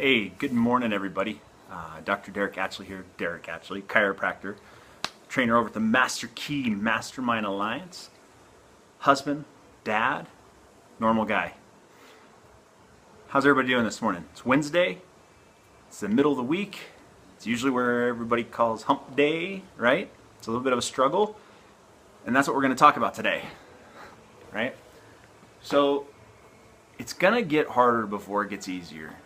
Hey, good morning, everybody. Dr. Derek Atchley here, Derek Atchley, chiropractor, trainer over at the Master Key Mastermind Alliance. Husband, dad, normal guy. How's everybody doing this morning? It's Wednesday. It's the middle of the week. It's usually where everybody calls hump day, right? It's a little bit of a struggle. And that's what we're going to talk about today, right? So, it's going to get harder before it gets easier.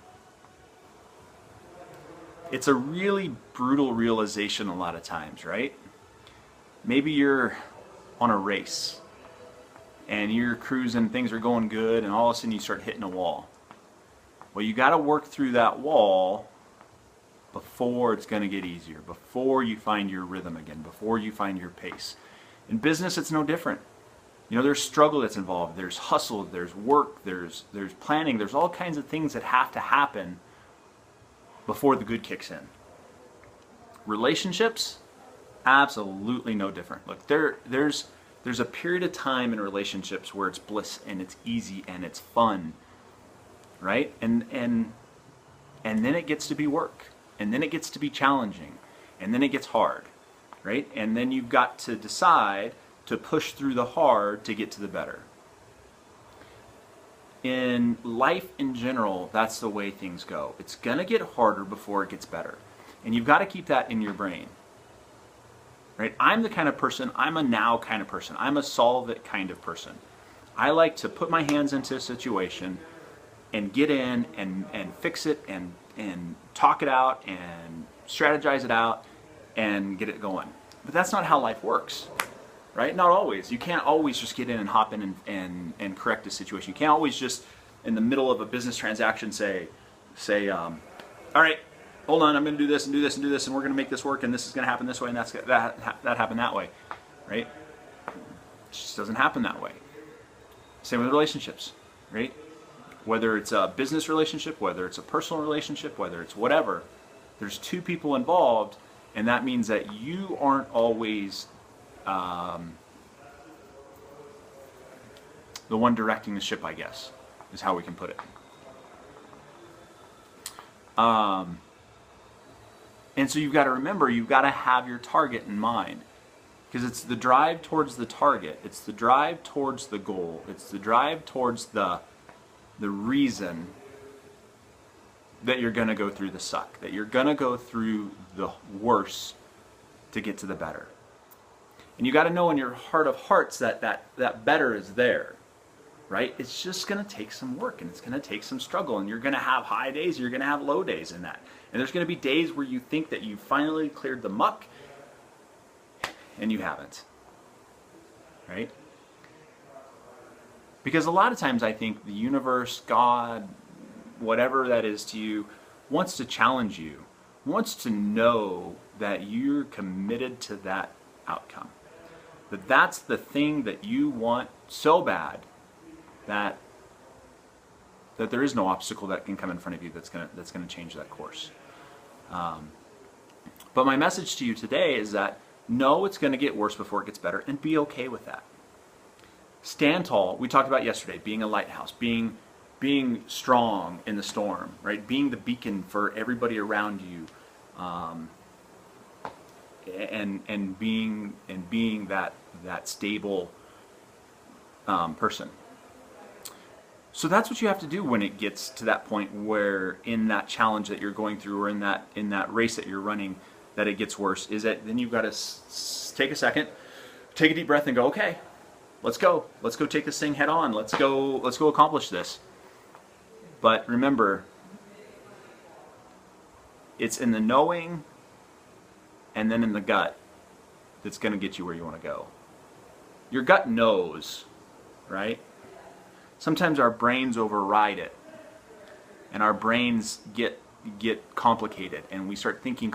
It's a really brutal realization a lot of times, right? Maybe you're on a race and you're cruising, things are going good, and all of a sudden you start hitting a wall. Well, you got to work through that wall before it's going to get easier, before you find your rhythm again, before you find your pace. In business, it's no different. You know, there's struggle that's involved, there's hustle, there's work, there's planning, there's all kinds of things that have to happen before the good kicks in. Relationships, absolutely no different. Look, there's a period of time in relationships where it's bliss and it's easy and it's fun, right? And then it gets to be work, and then it gets to be challenging, and then it gets hard, right? And then you've got to decide to push through the hard to get to the better. In life in general, that's the way things go. It's going to get harder before it gets better. And you've got to keep that in your brain. Right? I'm the kind of person, I'm a now kind of person. I'm a solve it kind of person. I like to put my hands into a situation and get in and fix it and talk it out and strategize it out and get it going. But that's not how life works. Right? Not always. You can't always just get in and hop in and correct a situation. You can't always just, in the middle of a business transaction, say, all right, hold on, I'm going to do this and do this and do this, and we're going to make this work, and this is going to happen this way, and that happen that way. Right? It just doesn't happen that way. Same with relationships. Right? Whether it's a business relationship, whether it's a personal relationship, whether it's whatever, there's two people involved, and that means that you aren't always the one directing the ship, I guess, is how we can put it. And so you've got to remember, you've got to have your target in mind. Because it's the drive towards the target. It's the drive towards the goal. It's the drive towards the reason that you're going to go through the suck. That you're going to go through the worse to get to the better. And you got to know in your heart of hearts that better is there, right? It's just going to take some work, and it's going to take some struggle, and you're going to have high days, you're going to have low days in that. And there's going to be days where you think that you finally cleared the muck, and you haven't, right? Because a lot of times I think the universe, God, whatever that is to you, wants to challenge you, wants to know that you're committed to that outcome. That's the thing that you want so bad that there is no obstacle that can come in front of you that's gonna change that course. But my message to you today is that know it's going to get worse before it gets better, and be okay with that. Stand tall. We talked about yesterday being a lighthouse, being strong in the storm, right? Being the beacon for everybody around you. And being that stable person. So that's what you have to do when it gets to that point where, in that challenge that you're going through, or in that race that you're running, that it gets worse. Is that then you've got to take a second, take a deep breath, and go, okay, let's go take this thing head on. Let's go accomplish this. But remember, it's in the knowing and then in the gut that's going to get you where you want to go. Your gut knows, right? Sometimes our brains override it, and our brains get complicated, and we start thinking